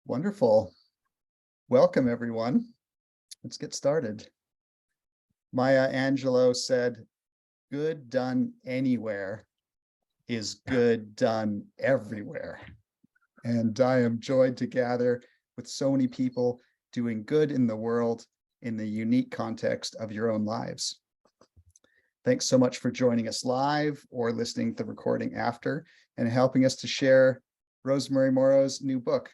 Wonderful. Welcome, everyone. Let's get started. Maya Angelou said, "Good done anywhere is good done everywhere." And I am joyed to gather with so many people doing good in the world in the unique context of your own lives. Thanks so much for joining us live or listening to the recording after and helping us to share Rosemary Morrow's new book,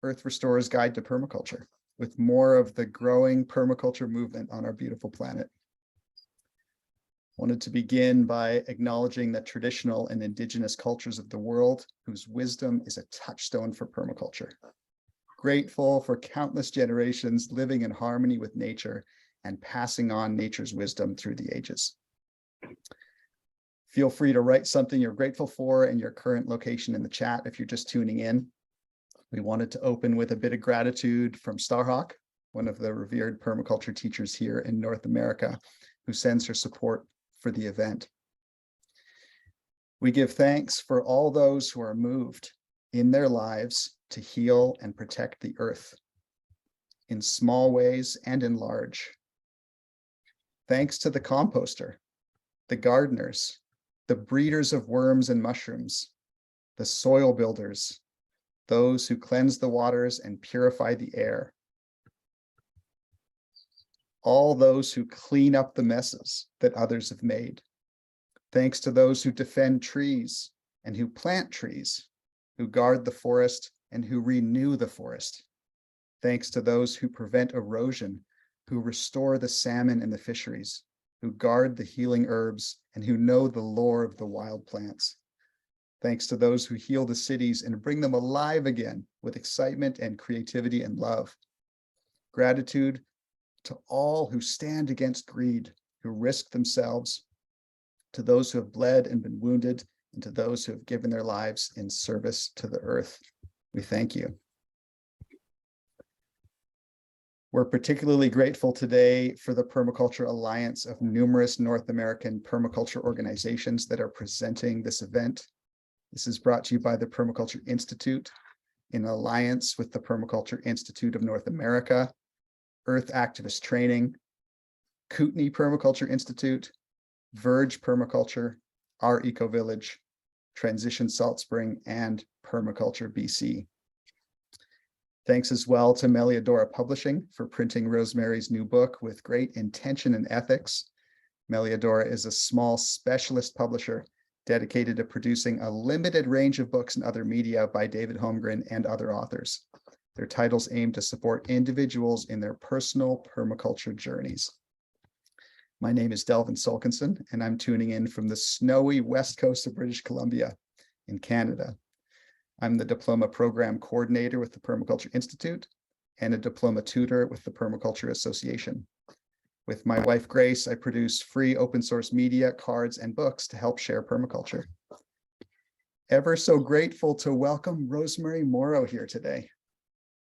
Earth Restorer's Guide to Permaculture, with more of the growing permaculture movement on our beautiful planet. Wanted to begin by acknowledging the traditional and indigenous cultures of the world whose wisdom is a touchstone for permaculture. Grateful for countless generations living in harmony with nature and passing on nature's wisdom through the ages. Feel free to write something you're grateful for and your current location in the chat if you're just tuning in. We wanted to open with a bit of gratitude from Starhawk, one of the revered permaculture teachers here in North America, who sends her support for the event. We give thanks for all those who are moved in their lives to heal and protect the earth, in small ways and in large. Thanks to the composter, the gardeners, the breeders of worms and mushrooms, the soil builders, those who cleanse the waters and purify the air, all those who clean up the messes that others have made. Thanks to those who defend trees and who plant trees, who guard the forest and who renew the forest. Thanks to those who prevent erosion, who restore the salmon and the fisheries, who guard the healing herbs and who know the lore of the wild plants. Thanks to those who heal the cities and bring them alive again with excitement and creativity and love. Gratitude to all who stand against greed, who risk themselves, to those who have bled and been wounded, and to those who have given their lives in service to the earth. We thank you. We're particularly grateful today for the Permaculture Alliance of numerous North American permaculture organizations that are presenting this event. This is brought to you by the Permaculture Institute in alliance with the Permaculture Institute of North America, Earth Activist Training, Kootenay Permaculture Institute, Verge Permaculture, our Ecovillage, Transition Saltspring, and Permaculture BC. Thanks as well to Melliodora Publishing for printing Rosemary's new book with great intention and ethics. Melliodora is a small specialist publisher dedicated to producing a limited range of books and other media by David Holmgren and other authors. Their titles aim to support individuals in their personal permaculture journeys. My name is Delvin Solkinson, and I'm tuning in from the snowy west coast of British Columbia in Canada. I'm the diploma program coordinator with the Permaculture Institute and a diploma tutor with the Permaculture Association. With my wife, Grace, I produce free open source media, cards, and books to help share permaculture. Ever so grateful to welcome Rosemary Morrow here today.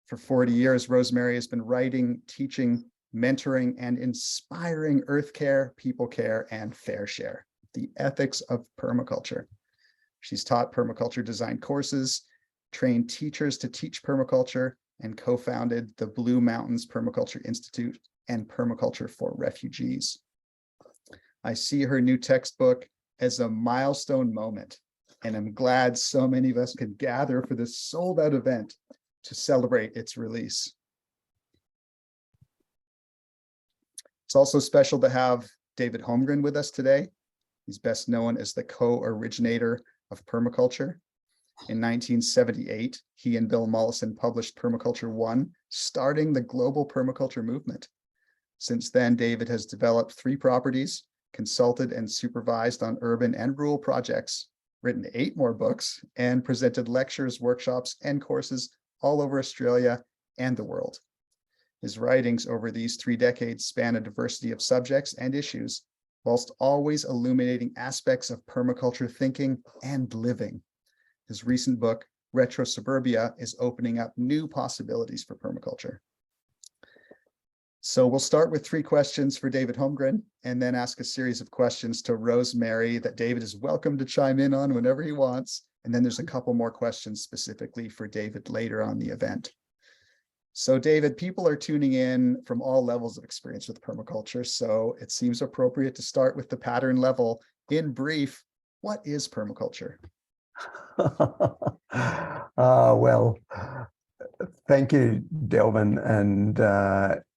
For 40 years, Rosemary has been writing, teaching, mentoring, and inspiring earth care, people care, and fair share, the ethics of permaculture. She's taught permaculture design courses, trained teachers to teach permaculture, and co-founded the Blue Mountains Permaculture Institute and Permaculture for Refugees. I see her new textbook as a milestone moment, and I'm glad so many of us could gather for this sold-out event to celebrate its release. It's also special to have David Holmgren with us today. He's best known as the co-originator of permaculture. In 1978, he and Bill Mollison published Permaculture 1, starting the global permaculture movement. Since then, David has developed 3 properties, consulted and supervised on urban and rural projects, written 8 more books, and presented lectures, workshops, and courses all over Australia and the world. His writings over these 3 decades span a diversity of subjects and issues, whilst always illuminating aspects of permaculture thinking and living. His recent book, Retro Suburbia, is opening up new possibilities for permaculture. So we'll start with 3 questions for David Holmgren and then ask a series of questions to Rosemary that David is welcome to chime in on whenever he wants, And then there's a couple more questions specifically for David later on the event. So David, people are tuning in from all levels of experience with permaculture, so it seems appropriate to start with the pattern level. In brief, what is permaculture? Well, thank you, Delvin, and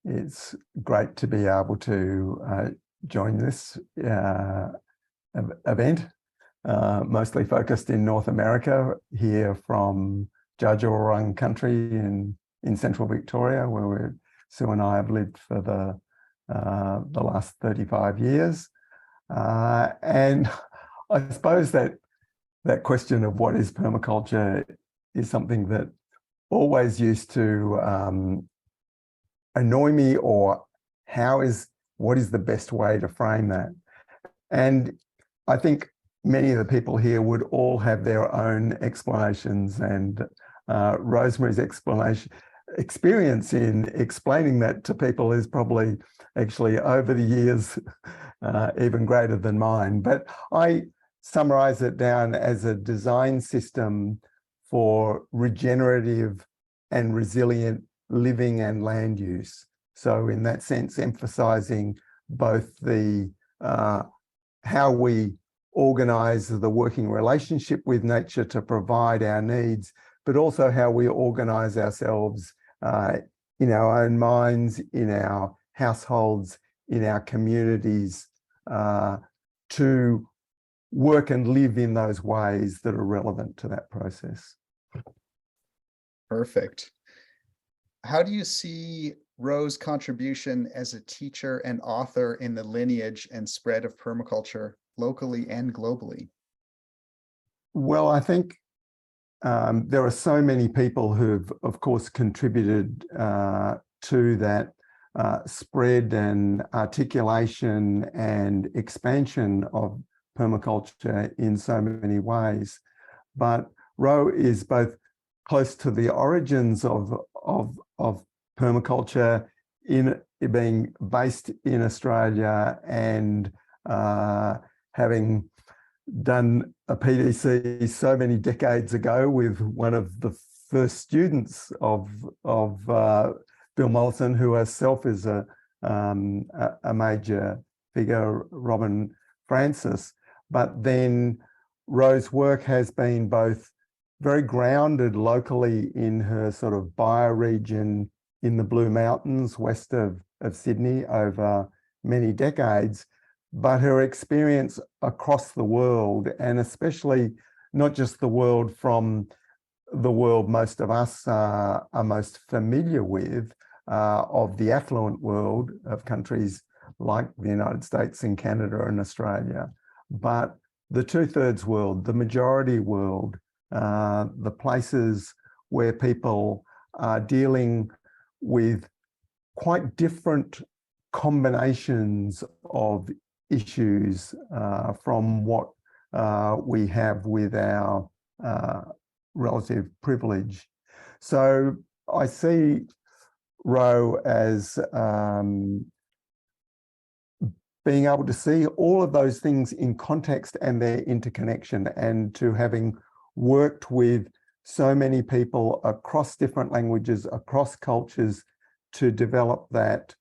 it's great to be able to join this event, mostly focused in North America, here from Dja country in central Victoria, where Sue and I have lived for the last 35 years. And I suppose that question of what is permaculture is something that always used to annoy me, or what is the best way to frame that? And I think many of the people here would all have their own explanations, and Rosemary's experience in explaining that to people is probably actually over the years even greater than mine. But I summarize it down as a design system for regenerative and resilient living and land use. So in that sense, emphasizing both the how we organize the working relationship with nature to provide our needs, but also how we organize ourselves in our own minds, in our households, in our communities, to work and live in those ways that are relevant to that process. Perfect. How do you see Ro's contribution as a teacher and author in the lineage and spread of permaculture locally and globally? Well, I think there are so many people who've, of course, contributed to that spread and articulation and expansion of permaculture in so many ways. But Ro is both close to the origins of permaculture, in being based in Australia and having done a PDC so many decades ago with one of the first students of Bill Mollison, who herself is a major figure, Robin Francis. But then Ro's work has been both very grounded locally in her sort of bioregion in the Blue Mountains west of Sydney over many decades, but her experience across the world, and especially not just the world from the world most of us are most familiar with, of the affluent world of countries like the United States and Canada and Australia, but the two-thirds world, the majority world, the places where people are dealing with quite different combinations of issues from what we have with our relative privilege. So I see Ro as being able to see all of those things in context and their interconnection, and to having worked with so many people across different languages, across cultures, to develop that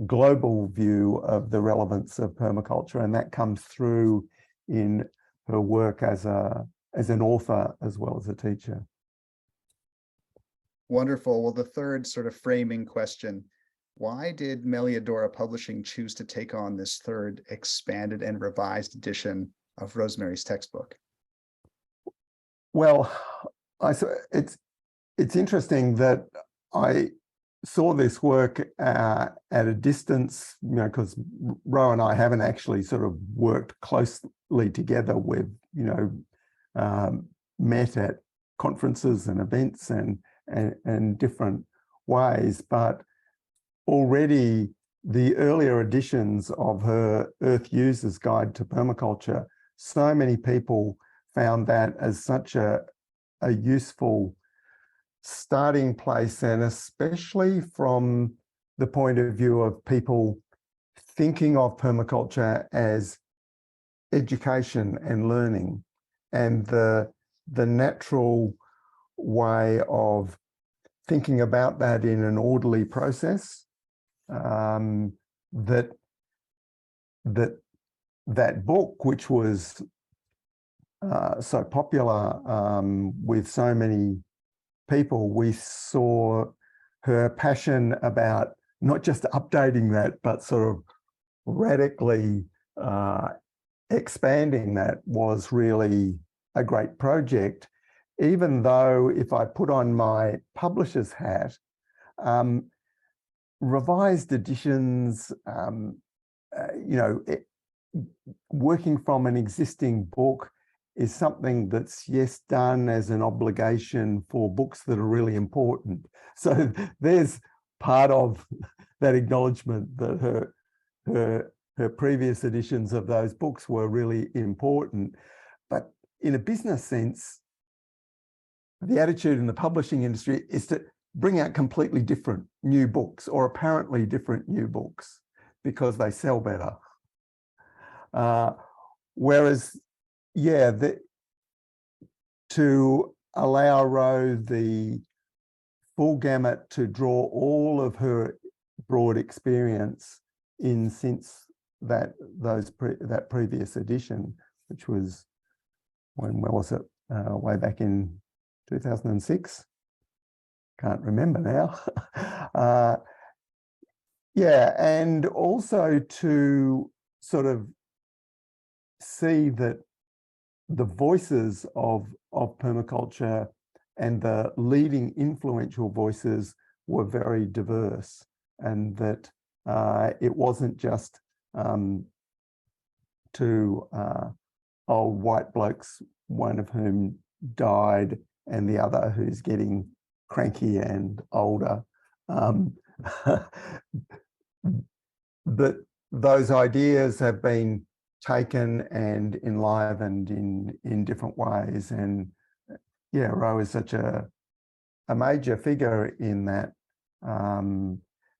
global view of the relevance of permaculture. And that comes through in her work as an author as well as a teacher. Wonderful. Well, the third sort of framing question: why did Melliodora Publishing choose to take on this third expanded and revised edition of Rosemary's textbook? Well, it's interesting that I saw this work at a distance, because Ro and I haven't actually sort of worked closely together. We've, met at conferences and events and different ways, but already the earlier editions of her Earth Users Guide to Permaculture, so many people found that as such a useful starting place, and especially from the point of view of people thinking of permaculture as education and learning, and the the natural way of thinking about that in an orderly process, that book, which was so popular with so many people, we saw her passion about not just updating that, but sort of radically expanding that was really a great project. Even though, if I put on my publisher's hat, revised editions, working from an existing book is something that's, yes, done as an obligation for books that are really important. So there's part of that acknowledgement that her previous editions of those books were really important. But in a business sense, the attitude in the publishing industry is to bring out completely different new books, or apparently different new books, because they sell better. Whereas, yeah, to allow Ro the full gamut to draw all of her broad experience in since that previous edition, which was, where was it? Way back in 2006. Can't remember now. Yeah, and also to sort of see that the voices of permaculture and the leading influential voices were very diverse, and that it wasn't just two old white blokes, one of whom died and the other who's getting cranky and older. That those ideas have been taken and enlivened in different ways. And yeah, Ro is such a major figure in that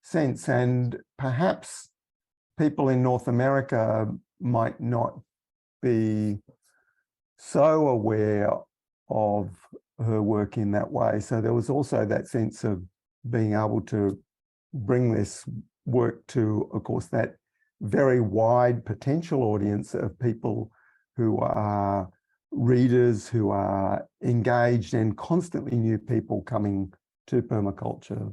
sense. And perhaps people in North America might not be so aware of her work in that way. So there was also that sense of being able to bring this work to, of course, that very wide potential audience of people who are readers, who are engaged, and constantly new people coming to permaculture,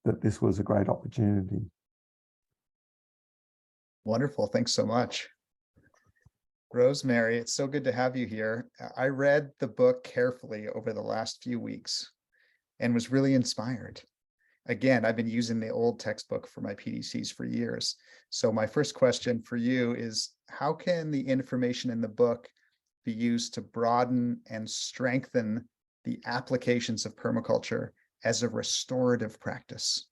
that this was a great opportunity. Wonderful. Thanks so much. Rosemary, it's so good to have you here. I read the book carefully over the last few weeks and was really inspired. Again, I've been using the old textbook for my PDCs for years. So my first question for you is, how can the information in the book be used to broaden and strengthen the applications of permaculture as a restorative practice?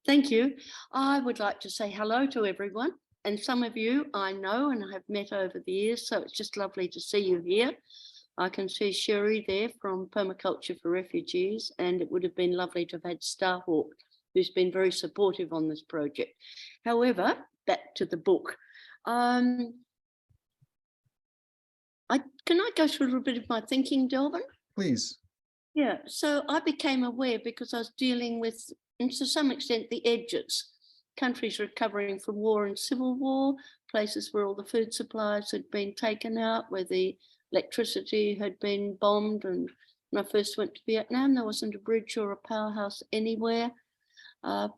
Thank you. I would like to say hello to everyone. And some of you I know and have met over the years, so it's just lovely to see you here. I can see Sherry there from Permaculture for Refugees, and it would have been lovely to have had Starhawk, who's been very supportive on this project. However, back to the book. Can I go through a little bit of my thinking, Delvin? Please. Yeah, so I became aware because I was dealing with, and to some extent, the edges. Countries recovering from war and civil war, places where all the food supplies had been taken out, where the electricity had been bombed. And when I first went to Vietnam, there wasn't a bridge or a powerhouse anywhere.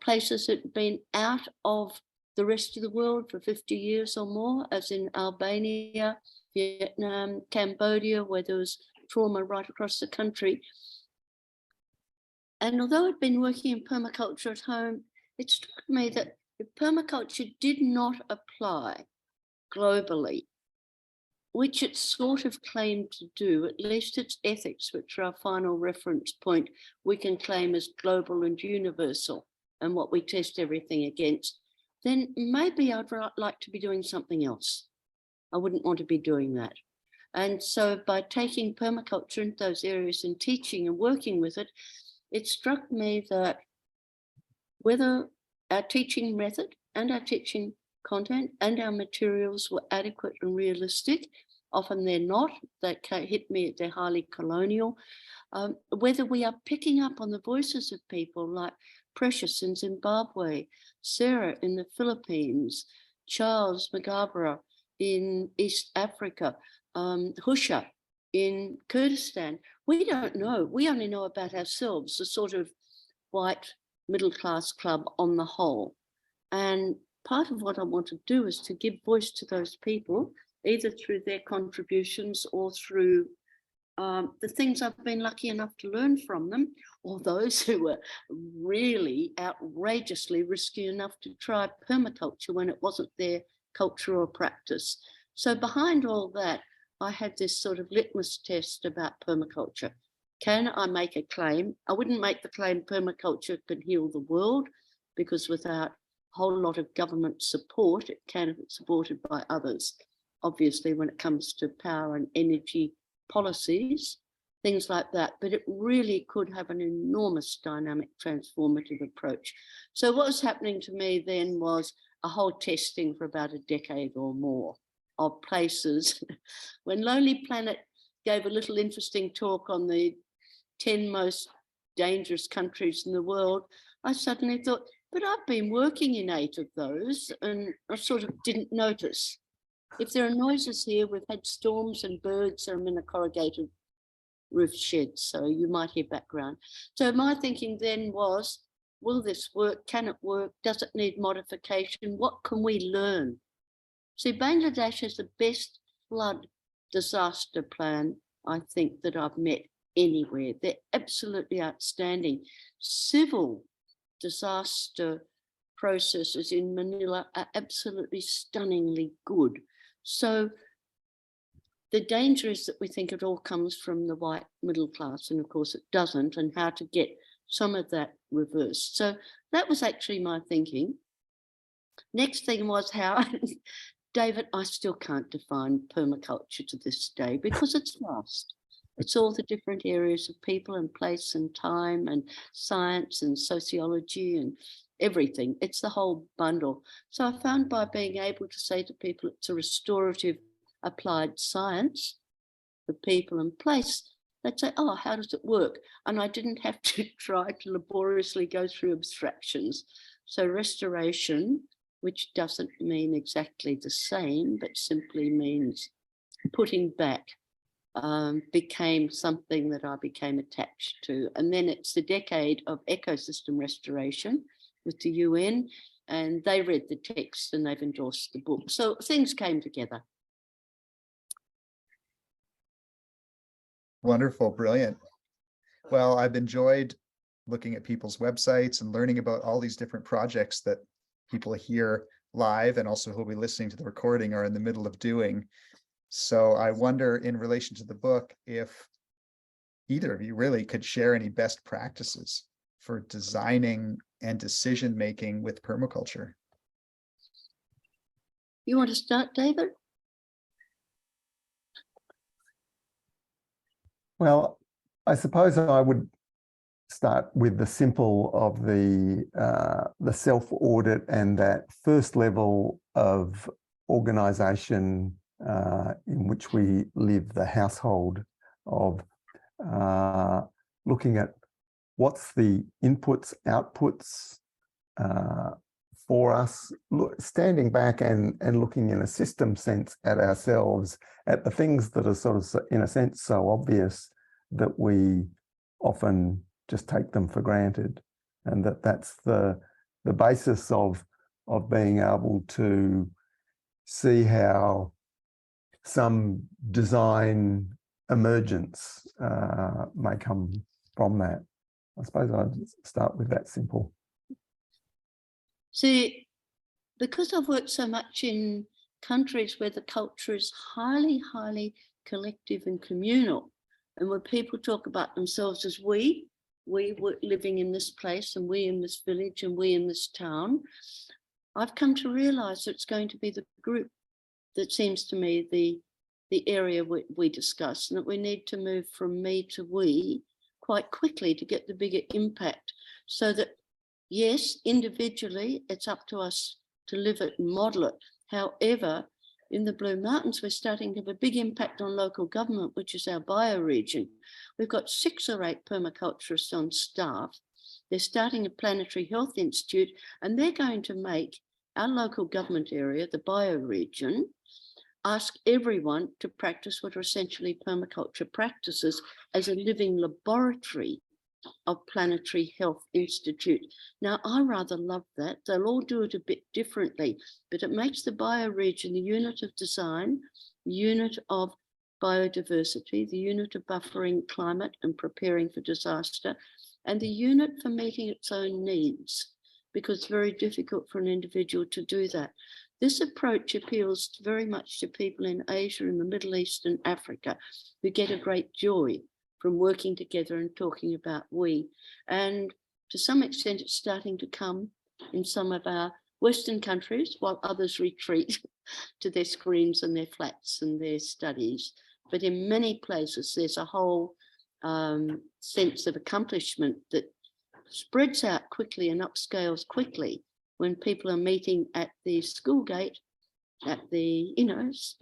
Places that had been out of the rest of the world for 50 years or more, as in Albania, Vietnam, Cambodia, where there was trauma right across the country. And although I'd been working in permaculture at home, it struck me that if permaculture did not apply globally, which it sort of claimed to do, at least its ethics, which are our final reference point, we can claim as global and universal, and what we test everything against, then maybe I'd like to be doing something else. I wouldn't want to be doing that. And so by taking permaculture into those areas and teaching and working with it, it struck me that whether our teaching method and our teaching content and our materials were adequate and realistic. Often they're not. They hit me, they're highly colonial. Whether we are picking up on the voices of people like Precious in Zimbabwe, Sarah in the Philippines, Charles Magabra in East Africa, Husha in Kurdistan. We don't know. We only know about ourselves, the sort of white middle-class club on the whole. And part of what I want to do is to give voice to those people, either through their contributions or through the things I've been lucky enough to learn from them, or those who were really outrageously risky enough to try permaculture when it wasn't their culture or practice. So behind all that, I had this sort of litmus test about permaculture. Can I make a claim? I wouldn't make the claim permaculture can heal the world, because without a whole lot of government support, it can if it's supported by others. Obviously, when it comes to power and energy policies, things like that, but it really could have an enormous dynamic transformative approach. So what was happening to me then was a whole testing for about a decade or more of places. When Lonely Planet gave a little interesting talk on the 10 most dangerous countries in the world, I suddenly thought, but I've been working in 8 of those and I sort of didn't notice. If there are noises here, we've had storms and birds. I'm in a corrugated roof shed, so you might hear background. So my thinking then was, will this work? Can it work? Does it need modification? What can we learn? See, Bangladesh has the best flood disaster plan, I think, that I've met anywhere. They're absolutely outstanding. Civil disaster processes in Manila are absolutely stunningly good. So the danger is that we think it all comes from the white middle class, and of course it doesn't, and how to get some of that reversed. So that was actually my thinking. Next thing was how, David, I still can't define permaculture to this day because it's vast. It's all the different areas of people and place and time and science and sociology and everything. It's the whole bundle. So I found by being able to say to people it's a restorative applied science for people and place, they'd say, oh, how does it work? And I didn't have to try to laboriously go through abstractions. So restoration, which doesn't mean exactly the same, but simply means putting back, became something that I became attached to. And then it's the decade of ecosystem restoration with the UN, and they read the text and they've endorsed the book. So things came together. Wonderful, brilliant. Well, I've enjoyed looking at people's websites and learning about all these different projects that people here live and also who'll be listening to the recording are in the middle of doing. So I wonder, in relation to the book, if either of you really could share any best practices for designing and decision-making with permaculture. You want to start, David? Well, I suppose I would start with the simple of the self-audit and that first level of organisation in which we live, the household of looking at what's the inputs, outputs for us, standing back and looking in a system sense at ourselves, at the things that are sort of, in a sense, so obvious that we often just take them for granted, and that's the basis of being able to see how some design emergence may come from that. I suppose I'd start with that simple. See, because I've worked so much in countries where the culture is highly, highly collective and communal, and when people talk about themselves as we were living in this place and we in this village and we in this town, I've come to realize that it's going to be the group that seems to me the area we discuss, and that we need to move from me to we quite quickly to get the bigger impact. So that, yes, individually, it's up to us to live it and model it. However, in the Blue Mountains, we're starting to have a big impact on local government, which is our bioregion. We've got 6 or 8 permaculturists on staff. They're starting a Planetary Health Institute, and they're going to make our local government area, the bioregion, ask everyone to practice what are essentially permaculture practices as a living laboratory of Planetary Health Institute. Now, I rather love that. They'll all do it a bit differently, but it makes the bioregion the unit of design, unit of biodiversity, the unit of buffering climate and preparing for disaster, and the unit for meeting its own needs, because it's very difficult for an individual to do that. This approach appeals very much to people in Asia, in the Middle East and Africa, who get a great joy from working together and talking about we. And to some extent, it's starting to come in some of our Western countries, while others retreat to their screens and their flats and their studies. But in many places, there's a whole sense of accomplishment that spreads out quickly and upscales quickly when people are meeting at the school gate, at the,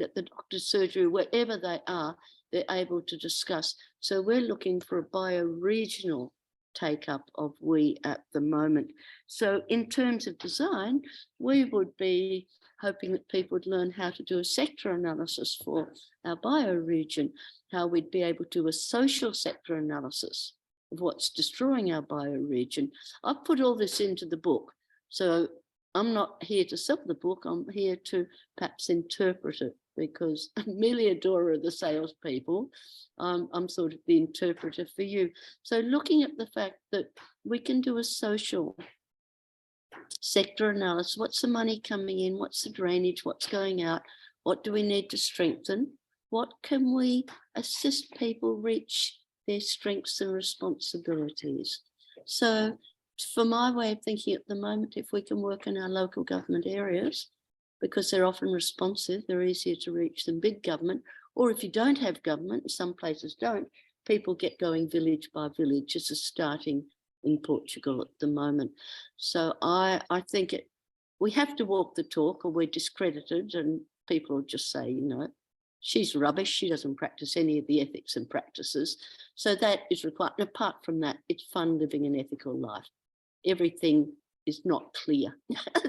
at the doctor's surgery, wherever they are, they're able to discuss. So we're looking for a bioregional take up of we at the moment. So in terms of design, we would be hoping that people would learn how to do a sector analysis for our bioregion, how we'd be able to do a social sector analysis of what's destroying our bioregion. I've put all this into the book. So I'm not here to sell the book, I'm here to perhaps interpret it, because Melliodora are the salespeople. I'm sort of the interpreter for you. So looking at the fact that we can do a social sector analysis, what's the money coming in, what's the drainage, what's going out, what do we need to strengthen, what can we assist people reach their strengths and responsibilities. So for my way of thinking at the moment, if we can work in our local government areas, because they're often responsive, they're easier to reach than big government, or if you don't have government, some places don't, people get going village by village as a starting in Portugal at the moment. So I think we have to walk the talk or we're discredited, and people will just say, she's rubbish, she doesn't practice any of the ethics and practices. So that is required. And apart from that, it's fun living an ethical life. Everything is not clear.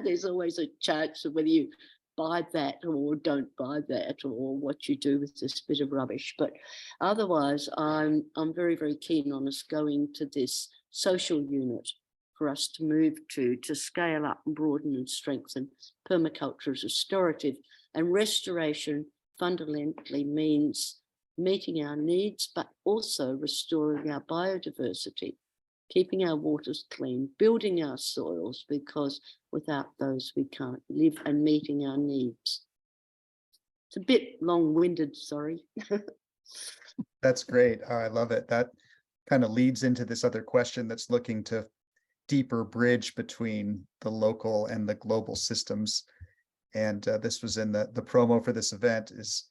There's always a chance of whether you buy that or don't buy that, or what you do with this bit of rubbish. But otherwise, I'm very, very keen on us going to this social unit for us to move to scale up and broaden and strengthen permaculture as restorative. And restoration fundamentally means meeting our needs, but also restoring our biodiversity, keeping our waters clean, building our soils, because without those we can't live, and meeting our needs. It's a bit long-winded, sorry. That's great. I love it. That kind of leads into this other question that's looking to deeper bridge between the local and the global systems. And this was in the promo for this event, is,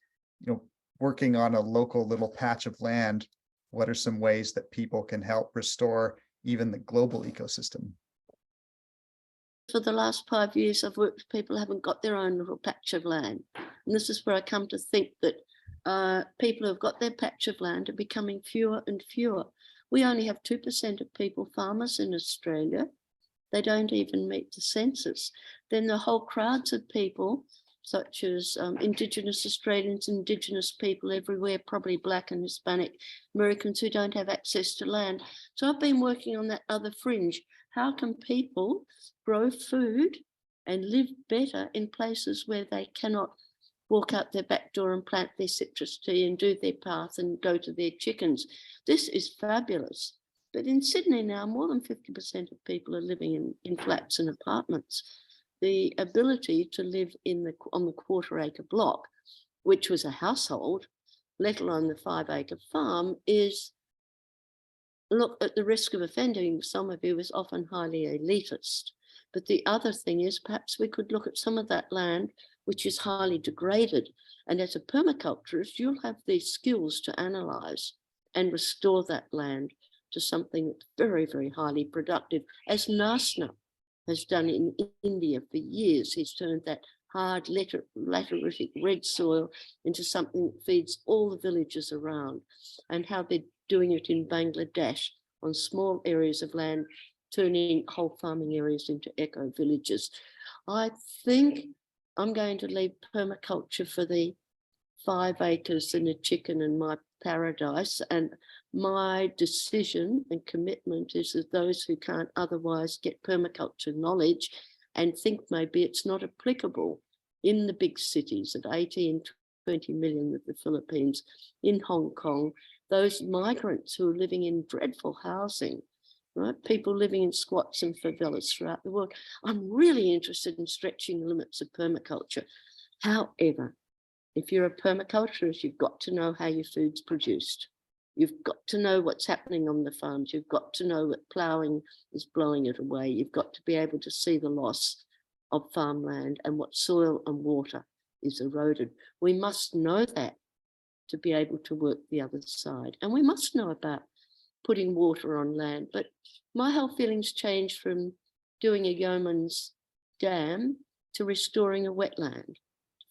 working on a local little patch of land. What are some ways that people can help restore even the global ecosystem? For the last 5 years, I've worked with people who haven't got their own little patch of land. And this is where I come to think that people who have got their patch of land are becoming fewer and fewer. We only have 2% of people farmers in Australia. They don't even meet the census. Then the whole crowds of people, such as Indigenous Australians, Indigenous people everywhere, probably Black and Hispanic Americans who don't have access to land. So I've been working on that other fringe. How can people grow food and live better in places where they cannot walk out their back door and plant their citrus tea and do their path and go to their chickens? This is fabulous. But in Sydney now, more than 50% of people are living in flats and apartments. The ability to live on the quarter-acre block, which was a household, let alone the 5-acre farm, is, look, at the risk of offending some of you, is often highly elitist. But the other thing is, perhaps we could look at some of that land which is highly degraded. And as a permaculturist, you'll have these skills to analyse and restore that land to something that's very, very highly productive, as Nasna has done in India for years. He's turned that hard lateritic red soil into something that feeds all the villages around, and how they're doing it in Bangladesh on small areas of land, turning whole farming areas into eco-villages. I think I'm going to leave permaculture for the 5 acres and a chicken in my paradise, and my decision and commitment is that those who can't otherwise get permaculture knowledge and think maybe it's not applicable in the big cities at 80 and 20 million with the Philippines, in Hong Kong, those migrants who are living in dreadful housing, right? People living in squats and favelas throughout the world. I'm really interested in stretching the limits of permaculture. However, if you're a permaculturist, you've got to know how your food's produced. You've got to know what's happening on the farms. You've got to know that ploughing is blowing it away. You've got to be able to see the loss of farmland and what soil and water is eroded. We must know that to be able to work the other side. And we must know about putting water on land. But my whole feelings changed from doing a yeoman's dam to restoring a wetland,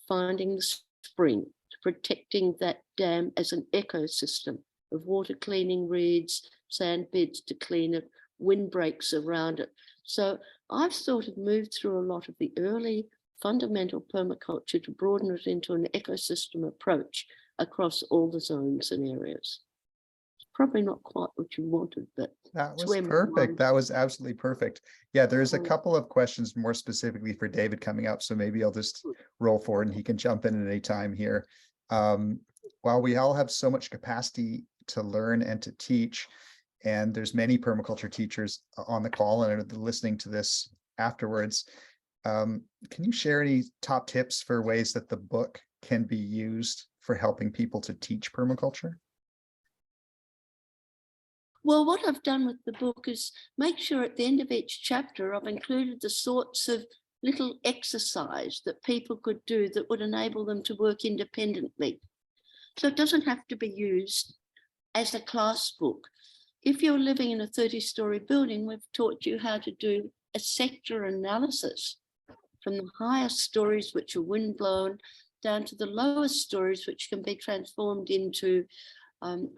finding the spring, to protecting that dam as an ecosystem of water cleaning reeds, sand beds to clean it, windbreaks around it. So I've sort of moved through a lot of the early fundamental permaculture to broaden it into an ecosystem approach across all the zones and areas. Probably not quite what you wanted, but that was perfect. That was absolutely perfect. Yeah, there's a couple of questions more specifically for David coming up, so maybe I'll just roll forward and he can jump in at any time here. While we all have so much capacity to learn and to teach, and there's many permaculture teachers on the call and are listening to this afterwards, can you share any top tips for ways that the book can be used for helping people to teach permaculture? Well, what I've done with the book is make sure at the end of each chapter I've included the sorts of little exercise that people could do that would enable them to work independently. So it doesn't have to be used as a class book. If you're living in a 30-story building, we've taught you how to do a sector analysis from the highest stories, which are windblown, down to the lowest stories, which can be transformed into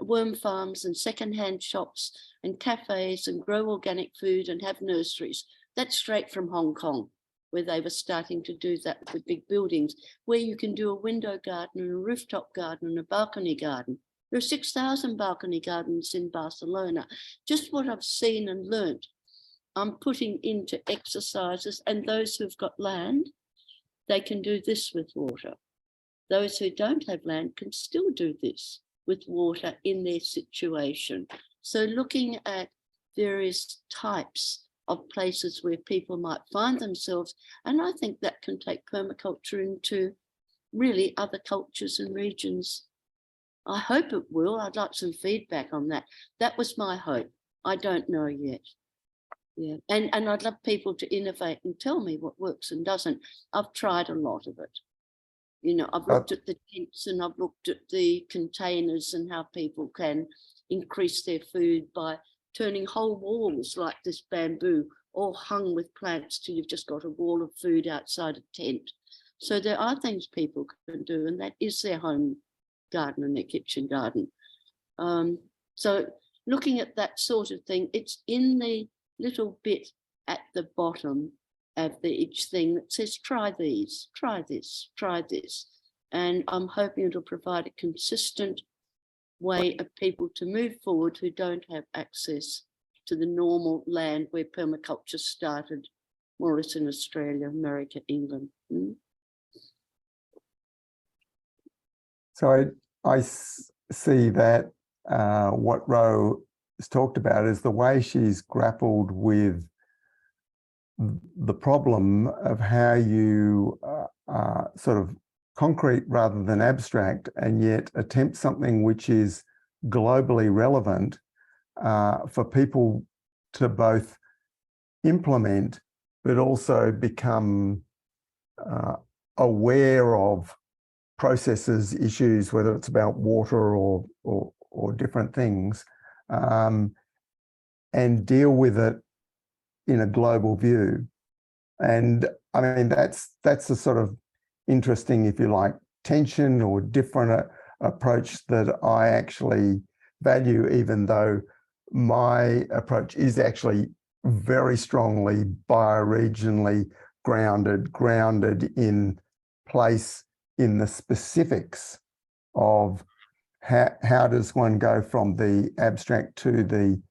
worm farms and secondhand shops and cafes and grow organic food and have nurseries. That's straight from Hong Kong, where they were starting to do that with big buildings, where you can do a window garden and a rooftop garden and a balcony garden. There are 6,000 balcony gardens in Barcelona. Just what I've seen and learnt, I'm putting into exercises, and those who've got land, they can do this with water. Those who don't have land can still do this with water in their situation. So looking at various types of places where people might find themselves, and I think that can take permaculture into really other cultures and regions. I hope it will. I'd like some feedback on that. That was my hope. I don't know yet. Yeah, and I'd love people to innovate and tell me what works and doesn't. I've tried a lot of it. You know, I've looked at the tents and I've looked at the containers and how people can increase their food by turning whole walls like this bamboo, all hung with plants till you've just got a wall of food outside a tent. So there are things people can do, and that is their home garden and their kitchen garden. So looking at that sort of thing, it's in the little bit at the bottom of each thing that says, try these, try this, try this. And I'm hoping it'll provide a consistent way of people to move forward who don't have access to the normal land where permaculture started, more or less in Australia, America, England. So I see that what Ro has talked about is the way she's grappled with the problem of how you sort of concrete rather than abstract, and yet attempt something which is globally relevant for people to both implement, but also become aware of processes, issues, whether it's about water or different things, and deal with it in a global view. And I mean, that's a sort of interesting, if you like, tension or different approach that I actually value, even though my approach is actually very strongly bioregionally grounded in place in the specifics of how does one go from the abstract to the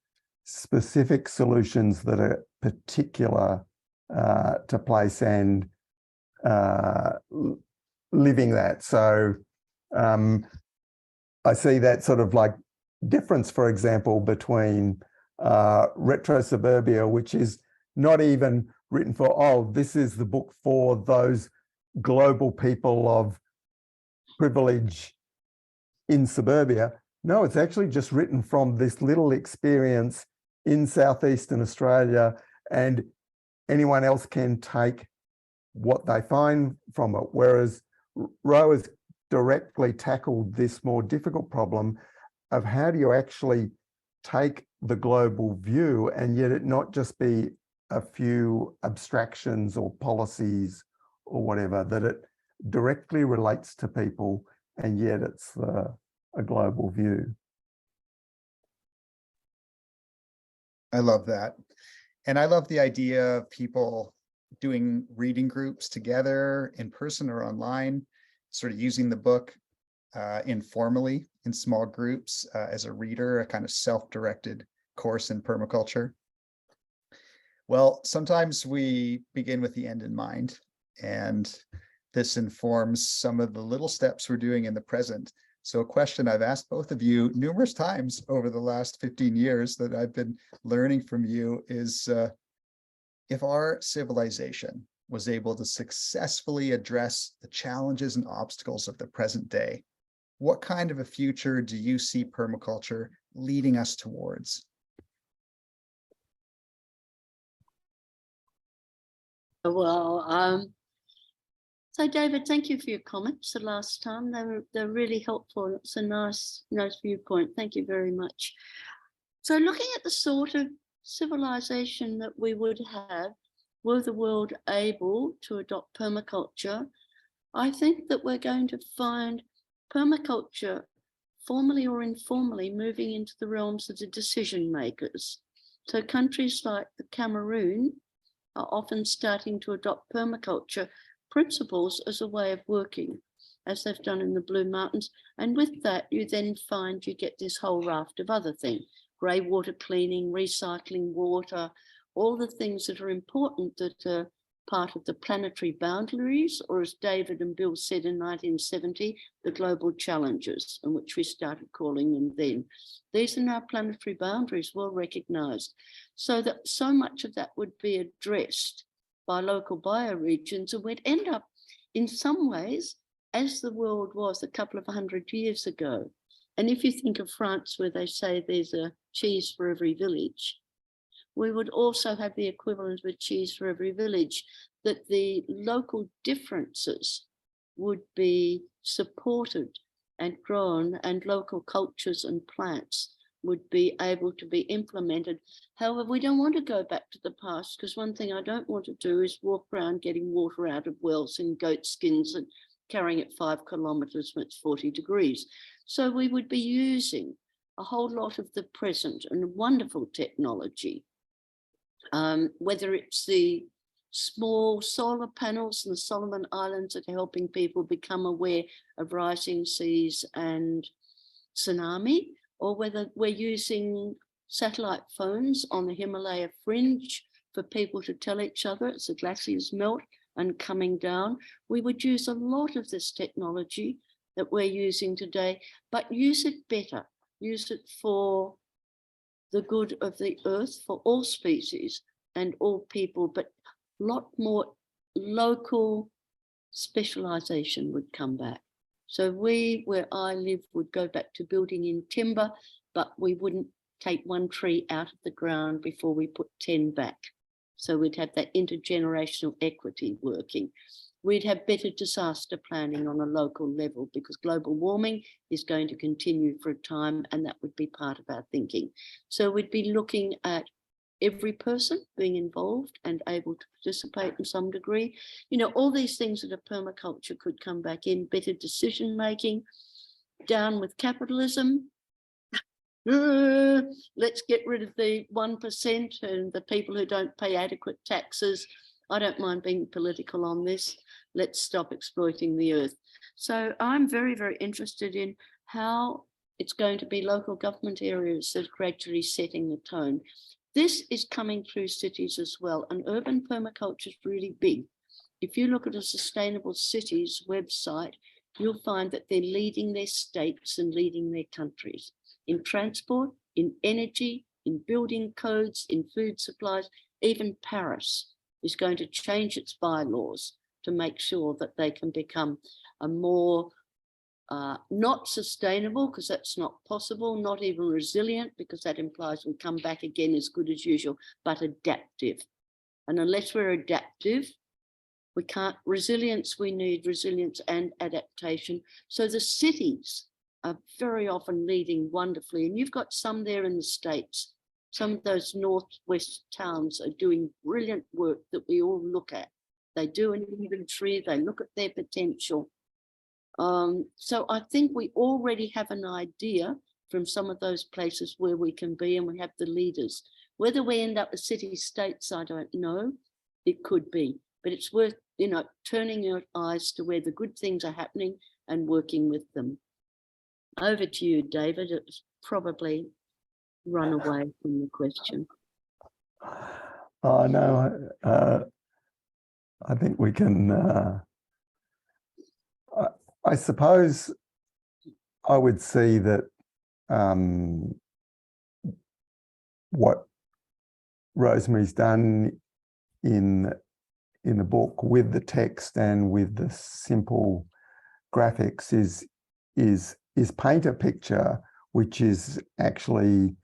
specific solutions that are particular to place and living that. So I see that sort of like difference, for example, between retro suburbia, which is not even written for, oh, this is the book for those global people of privilege in suburbia. No, it's actually just written from this little experience in southeastern Australia, and anyone else can take what they find from it. Whereas Rowe has directly tackled this more difficult problem of how do you actually take the global view and yet it not just be a few abstractions or policies or whatever, that it directly relates to people and yet it's a global view. I love that. And I love the idea of people doing reading groups together in person or online, sort of using the book informally in small groups as a reader, a kind of self-directed course in permaculture. Well, sometimes we begin with the end in mind, and this informs some of the little steps we're doing in the present. So a question I've asked both of you numerous times over the last 15 years that I've been learning from you is, if our civilization was able to successfully address the challenges and obstacles of the present day, what kind of a future do you see permaculture leading us towards? Well, so David, thank you for your comments the last time. They're really helpful. It's a nice viewpoint. Thank you very much. So looking at the sort of civilization that we would have, were the world able to adopt permaculture, I think that we're going to find permaculture, formally or informally, moving into the realms of the decision makers. So countries like the Cameroon are often starting to adopt permaculture principles as a way of working, as they've done in the Blue Mountains. And with that, you then find you get this whole raft of other things: grey water cleaning, recycling water, all the things that are important that are part of the planetary boundaries, or as David and Bill said in 1970, the global challenges, in which we started calling them then. These are now planetary boundaries, well recognized, so that so much of that would be addressed by local bioregions, and we'd end up in some ways as the world was a couple of 100 years ago. And if you think of France, where they say there's a cheese for every village, we would also have the equivalent of a cheese for every village, that the local differences would be supported and grown, and local cultures and plants would be able to be implemented. However, we don't want to go back to the past, because one thing I don't want to do is walk around getting water out of wells in goat skins and carrying it 5 kilometers when it's 40 degrees. So we would be using a whole lot of the present and wonderful technology, whether it's the small solar panels in the Solomon Islands that are helping people become aware of rising seas and tsunami, or whether we're using satellite phones on the Himalaya fringe for people to tell each other as the glaciers melt and coming down. We would use a lot of this technology that we're using today, but use it better, use it for the good of the earth, for all species and all people, but a lot more local specialization would come back. So we, where I live, would go back to building in timber, but we wouldn't take one tree out of the ground before we put 10 back. So we'd have that intergenerational equity working. We'd have better disaster planning on a local level, because global warming is going to continue for a time, and that would be part of our thinking. So we'd be looking at every person being involved and able to participate in some degree. You know, all these things that a permaculture could come back in, better decision making, down with capitalism. Let's get rid of the 1% and the people who don't pay adequate taxes. I don't mind being political on this. Let's stop exploiting the earth. So I'm very, very interested in how it's going to be local government areas that are gradually setting the tone. This is coming through cities as well, and urban permaculture is really big. If you look at a Sustainable Cities website, you'll find that they're leading their states and leading their countries in transport, in energy, in building codes, in food supplies. Even Paris is going to change its bylaws to make sure that they can become a more not sustainable, because that's not possible, not even resilient, because that implies we come back again as good as usual, but adaptive. And unless we're adaptive, we can't. Resilience, we need resilience and adaptation. So the cities are very often leading wonderfully. And you've got some there in the States. Some of those northwest towns are doing brilliant work that we all look at. They do an inventory, they look at their potential. So I think we already have an idea from some of those places where we can be, and we have the leaders. Whether we end up with city-states, I don't know. It could be, but it's worth, you know, turning your eyes to where the good things are happening and working with them. Over to you, David. It's probably run away from the question. Oh, no, I think we can, I suppose I would see that what Rosemary's done in the book with the text and with the simple graphics is paint a picture which is actually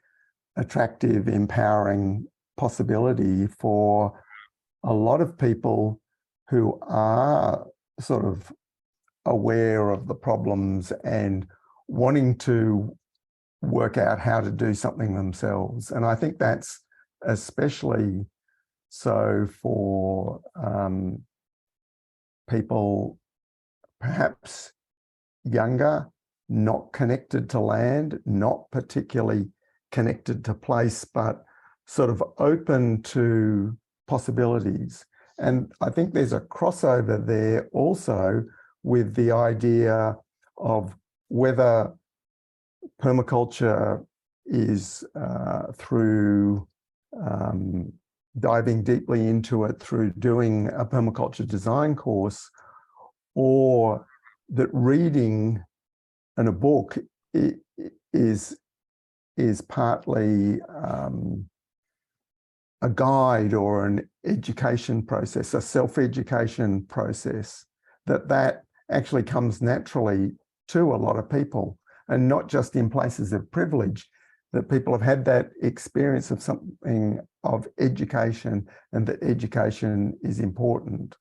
attractive, empowering possibility for a lot of people who are sort of aware of the problems and wanting to work out how to do something themselves. And I think that's especially so for people perhaps younger, not connected to land, not particularly connected to place, but sort of open to possibilities. And I think there's a crossover there also with the idea of whether permaculture is through diving deeply into it through doing a permaculture design course, or that reading in a book is partly a guide or an education process, a self-education process, that actually comes naturally to a lot of people, and not just in places of privilege, that people have had that experience of something of education, and that education is important.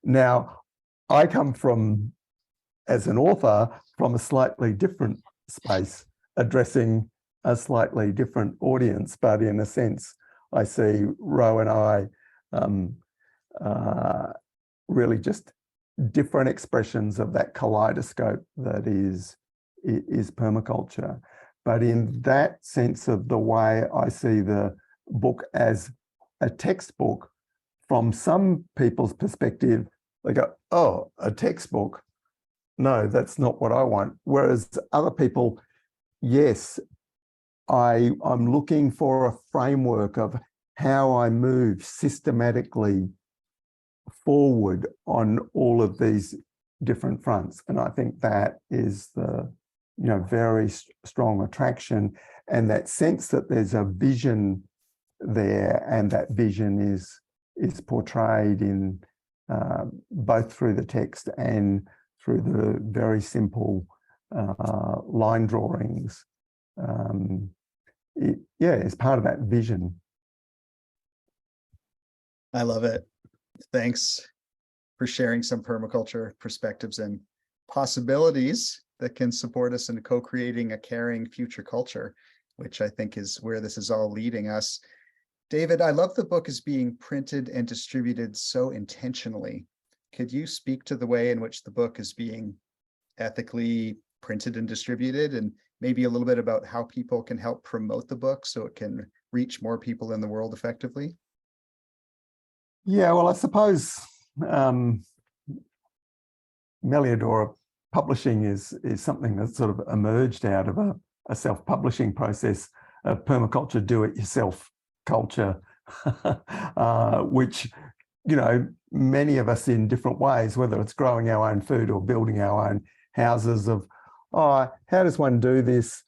Now, I come from, as an author, from a slightly different space, addressing a slightly different audience, but in a sense, I see Ro and I really just different expressions of that kaleidoscope that is permaculture. But in that sense of the way I see the book as a textbook, from some people's perspective, they go, oh, a textbook? No, that's not what I want. Whereas other people, yes, I'm looking for a framework of how I move systematically forward on all of these different fronts. And I think that is the, you know, very strong attraction, and that sense that there's a vision there, and that vision is portrayed in both through the text and through the very simple line drawings. It's part of that vision. I love it. Thanks for sharing some permaculture perspectives and possibilities that can support us in co-creating a caring future culture. which I think is where this is all leading us. David, I love the book as being printed and distributed so intentionally. Could you speak to the way in which the book is being ethically printed and distributed, and maybe a little bit about how people can help promote the book so it can reach more people in the world effectively? Yeah, well, I suppose Melliodora publishing is something that sort of emerged out of a self-publishing process of permaculture do-it-yourself culture, which, you know, many of us in different ways, whether it's growing our own food or building our own houses, of, oh, how does one do this?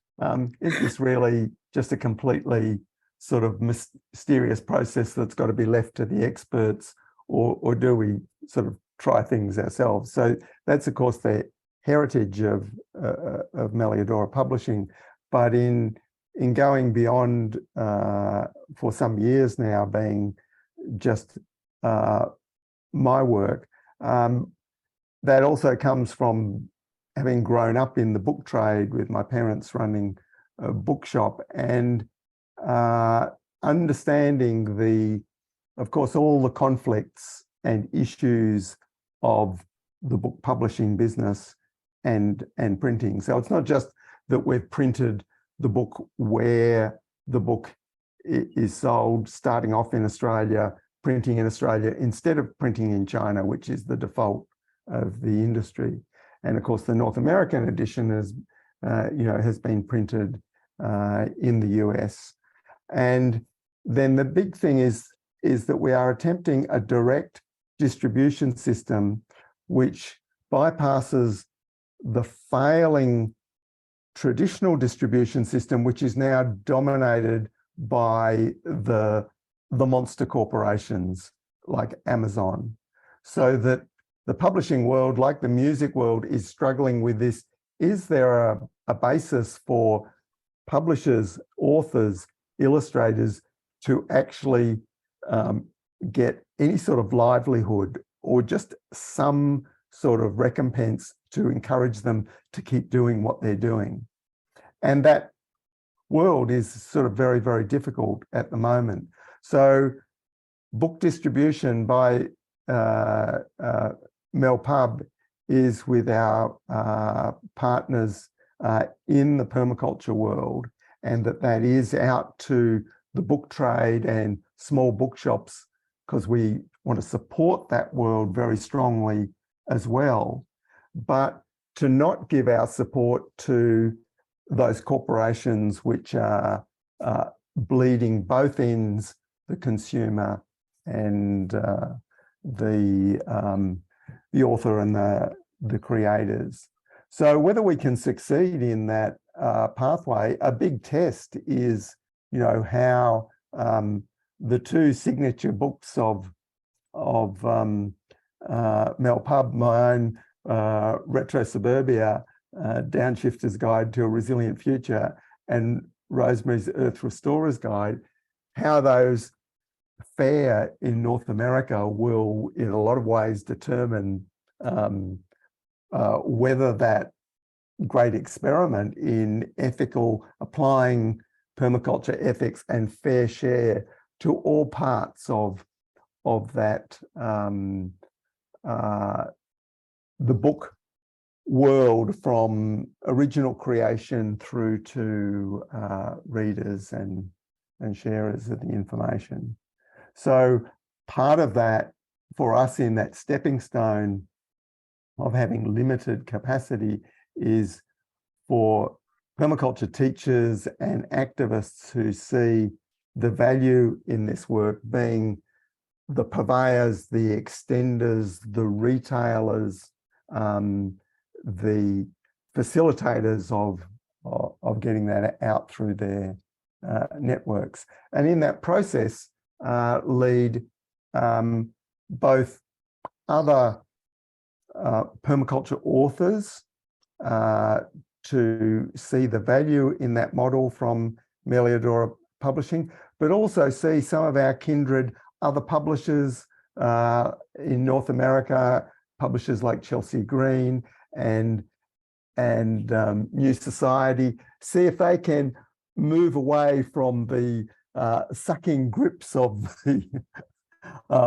Is this really just a completely sort of mysterious process that's got to be left to the experts, or do we sort of try things ourselves? So that's, of course, the heritage of Melliodora publishing. But in going beyond, for some years now, being just my work, that also comes from having grown up in the book trade with my parents running a bookshop, and understanding of course, all the conflicts and issues of the book publishing business and printing. So it's not just that we've printed the book where the book is sold, starting off in Australia, printing in Australia instead of printing in China, which is the default of the industry. And of course, the North American edition has been printed in the US. And then the big thing is that we are attempting a direct distribution system which bypasses the failing traditional distribution system, which is now dominated by the monster corporations like Amazon. So that the publishing world, like the music world, is struggling with this. Is there a basis for publishers, authors, illustrators to actually get any sort of livelihood or just some sort of recompense to encourage them to keep doing what they're doing? And that world is sort of very, very difficult at the moment. So book distribution by Melpub is with our partners in the permaculture world, and that is out to the book trade and small bookshops, because we want to support that world very strongly as well, but to not give our support to those corporations which are bleeding both ends, the consumer and the author and the creators. So whether we can succeed in that pathway, a big test is, you know, how the two signature books of Melpub, my own Retro Suburbia, Downshifter's Guide to a Resilient Future, and Rosemary's Earth Restorer's Guide, how those fare in North America will, in a lot of ways, determine whether that great experiment in applying permaculture ethics and fair share to all parts of that, the book world, from original creation through to readers and sharers of the information. So part of that for us in that stepping stone of having limited capacity is for permaculture teachers and activists who see the value in this work being the purveyors, the extenders, the retailers, the facilitators of getting that out through their networks. And in that process, lead both other permaculture authors to see the value in that model from Melliodora Publishing, but also see some of our kindred other publishers in North America, publishers like Chelsea Green and New Society, see if they can move away from the sucking grips of the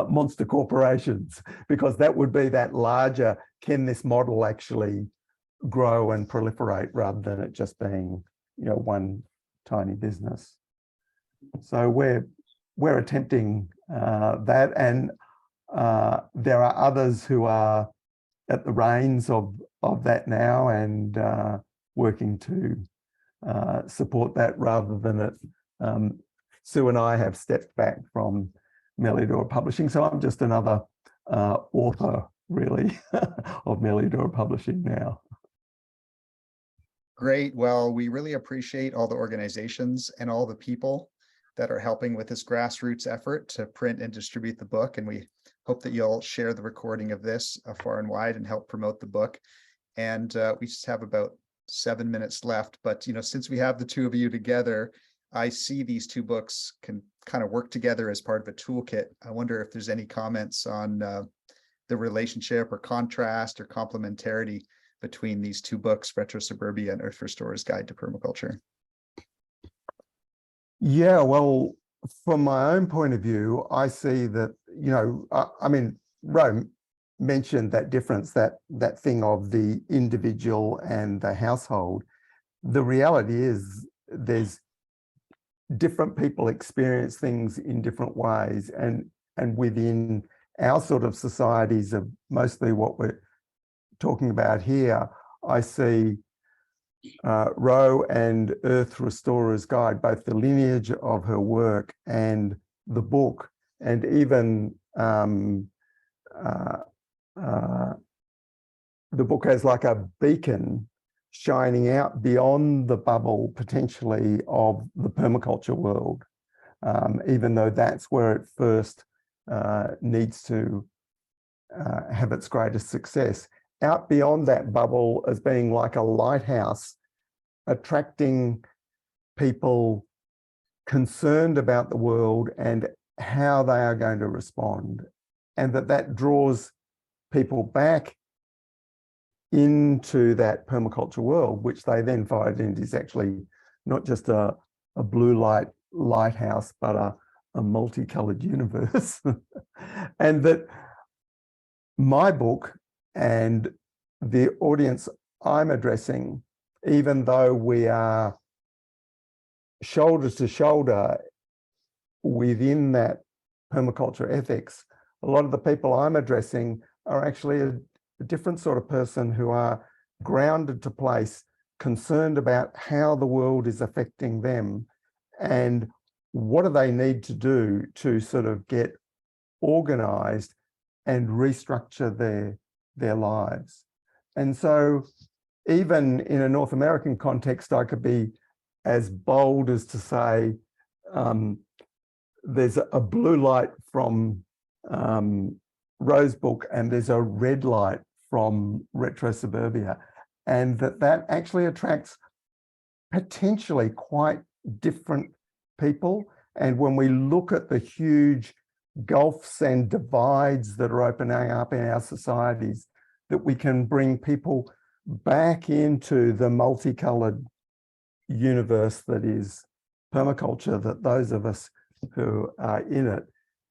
monster corporations, because that would be that larger, can this model actually grow and proliferate rather than it just being, you know, one tiny business. So we're attempting that, and there are others who are at the reins of that now and working to support that rather than it. Sue and I have stepped back from Melliodora Publishing, so I'm just another author, really, of Melliodora Publishing now. Great. Well, we really appreciate all the organizations and all the people that are helping with this grassroots effort to print and distribute the book. And we hope that you'll share the recording of this far and wide and help promote the book. And we just have about 7 minutes left. But, you know, since we have the two of you together, I see these two books can kind of work together as part of a toolkit. I wonder if there's any comments on the relationship or contrast or complementarity between these two books, Retro Suburbia and Earth Restorer's Guide to Permaculture. Yeah, well, from my own point of view, I see that, you know, I mean, Rome mentioned that difference, that thing of the individual and the household. The reality is there's different people experience things in different ways, and within our sort of societies of mostly what we're talking about here, I see Roe and Earth Restorer's Guide, both the lineage of her work and the book, and even the book as like a beacon shining out beyond the bubble potentially of the permaculture world, even though that's where it first needs to have its greatest success. Out beyond that bubble as being like a lighthouse, attracting people concerned about the world and how they are going to respond, and that draws people back into that permaculture world, which they then find it is actually not just a blue light lighthouse, but a multicolored universe. And that my book and the audience I'm addressing, even though we are shoulder to shoulder within that permaculture ethics, a lot of the people I'm addressing are actually a different sort of person who are grounded to place, concerned about how the world is affecting them and what do they need to do to sort of get organized and restructure their lives. And so even in a North American context, I could be as bold as to say there's a blue light from Rose book and there's a red light from Retro Suburbia, and that actually attracts potentially quite different people. And when we look at the huge gulfs and divides that are opening up in our societies, that we can bring people back into the multicolored universe that is permaculture, that those of us who are in it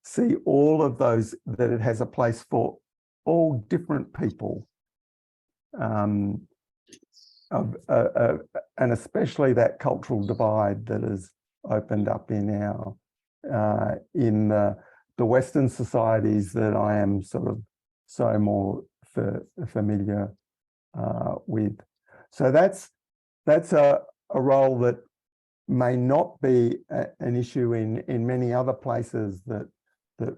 see all of those, that it has a place for all different people, and especially that cultural divide that has opened up in our in the Western societies that I am sort of so more familiar with. So that's a role that may not be an issue in many other places that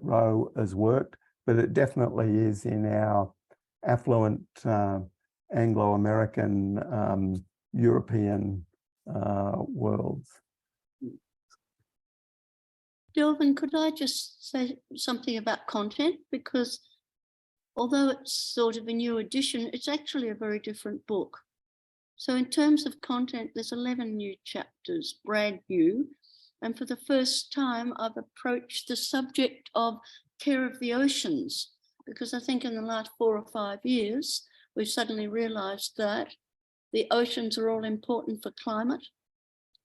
Roe has worked, but it definitely is in our affluent Anglo-American European worlds. Delvin, could I just say something about content? Because although it's sort of a new edition, it's actually a very different book. So in terms of content, there's 11 new chapters, brand new. And for the first time, I've approached the subject of care of the oceans, because I think in the last 4 or 5 years, we've suddenly realized that the oceans are all important for climate.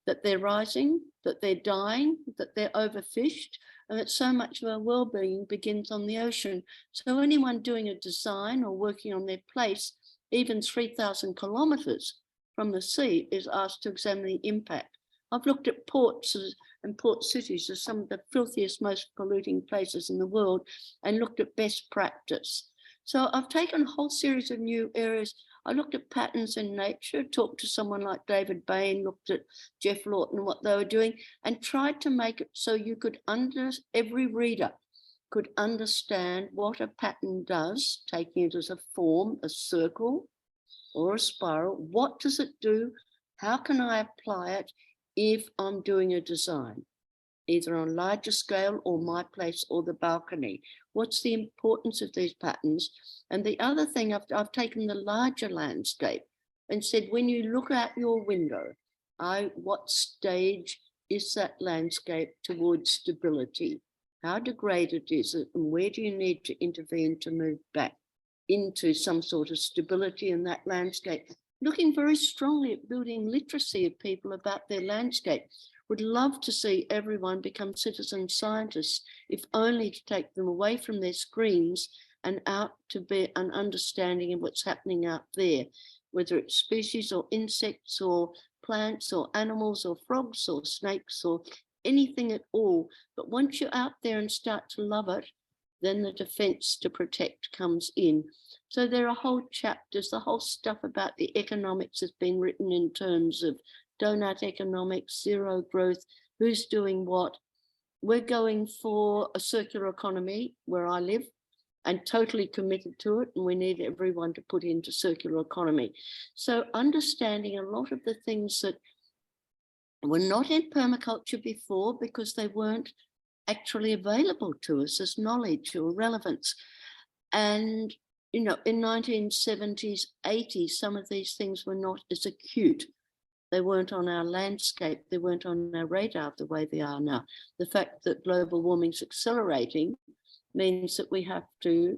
that they're rising, that they're dying, that they're overfished, and that so much of our well-being begins on the ocean. So anyone doing a design or working on their place, even 3,000 kilometres from the sea, is asked to examine the impact. I've looked at ports and port cities as some of the filthiest, most polluting places in the world, and looked at best practice. So I've taken a whole series of new areas. I looked at patterns in nature, talked to someone like David Bain, looked at Jeff Lawton and what they were doing, and tried to make it so you could every reader could understand what a pattern does, taking it as a form, a circle or a spiral. What does it do? How can I apply it if I'm doing a design, either on a larger scale or my place or the balcony? What's the importance of these patterns? And the other thing, I've taken the larger landscape and said, when you look out your window, what stage is that landscape towards stability? How degraded is it? And where do you need to intervene to move back into some sort of stability in that landscape? Looking very strongly at building literacy of people about their landscape. Would love to see everyone become citizen scientists, if only to take them away from their screens and out to be an understanding of what's happening out there, whether it's species or insects or plants or animals or frogs or snakes or anything at all. But once you're out there and start to love it, then the defense to protect comes in. So there are whole chapters, the whole stuff about the economics has been written in terms of donut economics, zero growth, who's doing what. We're going for a circular economy where I live and totally committed to it. And we need everyone to put into circular economy. So understanding a lot of the things that were not in permaculture before because they weren't actually available to us as knowledge or relevance. And, you know, in 1970s, 80s, some of these things were not as acute. They weren't on our landscape. They weren't on our radar the way they are now. The fact that global warming is accelerating means that we have to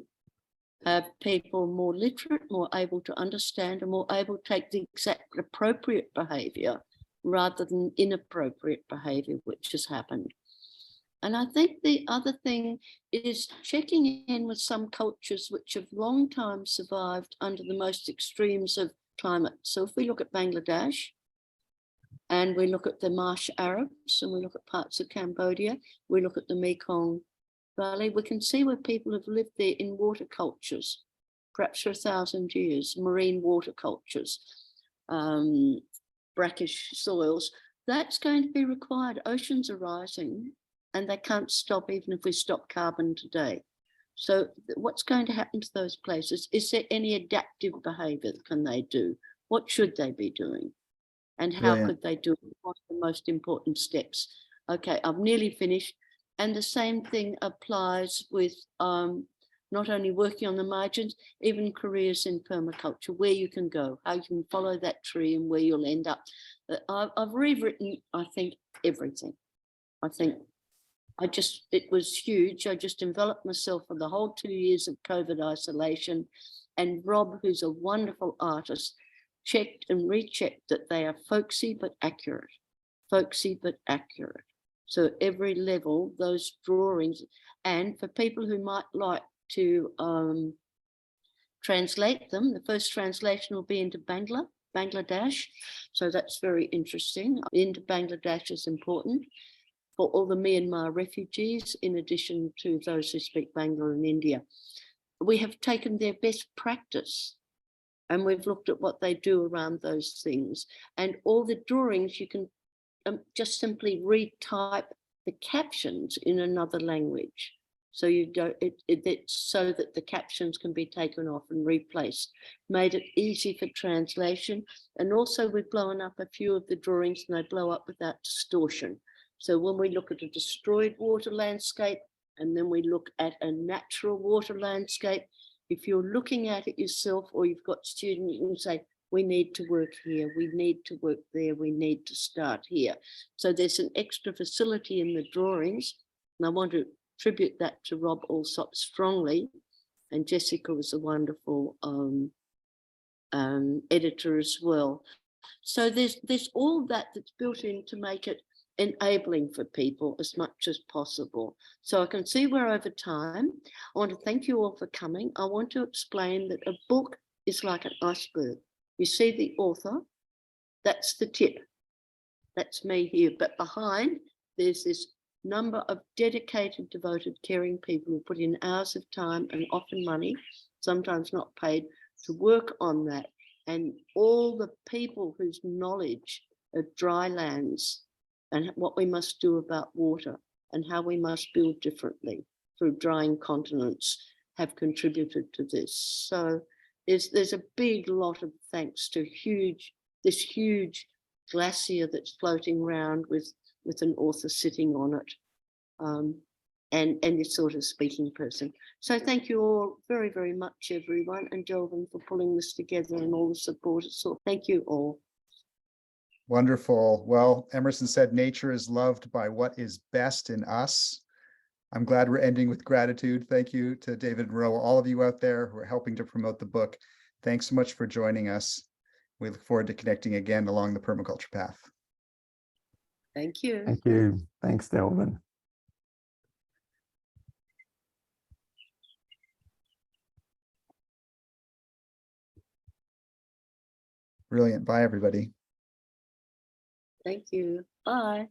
have people more literate, more able to understand, and more able to take the exact appropriate behavior rather than inappropriate behavior, which has happened. And I think the other thing is checking in with some cultures which have long time survived under the most extremes of climate. So if we look at Bangladesh, and we look at the marsh Arabs, and we look at parts of Cambodia, we look at the Mekong Valley, we can see where people have lived there in water cultures, perhaps for 1,000 years, marine water cultures, brackish soils. That's going to be required. Oceans are rising and they can't stop even if we stop carbon today. So what's going to happen to those places? Is there any adaptive behavior that can they do? What should they be doing? And how could they do it? What are the most important steps? Okay, I've nearly finished. And the same thing applies with not only working on the margins, even careers in permaculture, where you can go, how you can follow that tree and where you'll end up. I've rewritten, I think, everything. I think it was huge. I just enveloped myself for the whole 2 years of COVID isolation. And Rob, who's a wonderful artist, checked and rechecked that they are folksy but accurate, folksy but accurate. So every level, those drawings, and for people who might like to translate them, the first translation will be into Bangladesh. So that's very interesting. Into Bangladesh is important for all the Myanmar refugees, in addition to those who speak Bangla in India. We have taken their best practice and we've looked at what they do around those things. And all the drawings, you can just simply retype the captions in another language. So you don't, it's so that the captions can be taken off and replaced, made it easy for translation. And also we've blown up a few of the drawings and they blow up without distortion. So when we look at a destroyed water landscape, and then we look at a natural water landscape, if you're looking at it yourself or you've got students, you can say, we need to work here, we need to work there, we need to start here. So there's an extra facility in the drawings. And I want to attribute that to Rob Alsop strongly. And Jessica was a wonderful editor as well. So there's all that that's built in to make it enabling for people as much as possible. So I can see we're over time. I want to thank you all for coming. I want to explain that a book is like an iceberg. You see the author, that's the tip. That's me here. But behind, there's this number of dedicated, devoted, caring people who put in hours of time and often money, sometimes not paid, to work on that. And all the people whose knowledge of dry lands and what we must do about water and how we must build differently through drying continents have contributed to this. So there's a big lot of thanks to this huge glacier that's floating around with an author sitting on it, and this sort of speaking person. So thank you all very, very much, everyone, and Delvin for pulling this together and all the support. So thank you all. Wonderful. Well, Emerson said, nature is loved by what is best in us. I'm glad we're ending with gratitude. Thank you to David Monroe, all of you out there who are helping to promote the book. Thanks so much for joining us. We look forward to connecting again along the permaculture path. Thank you. Thank you. Thanks, Delvin. Brilliant. Bye, everybody. Thank you. Bye.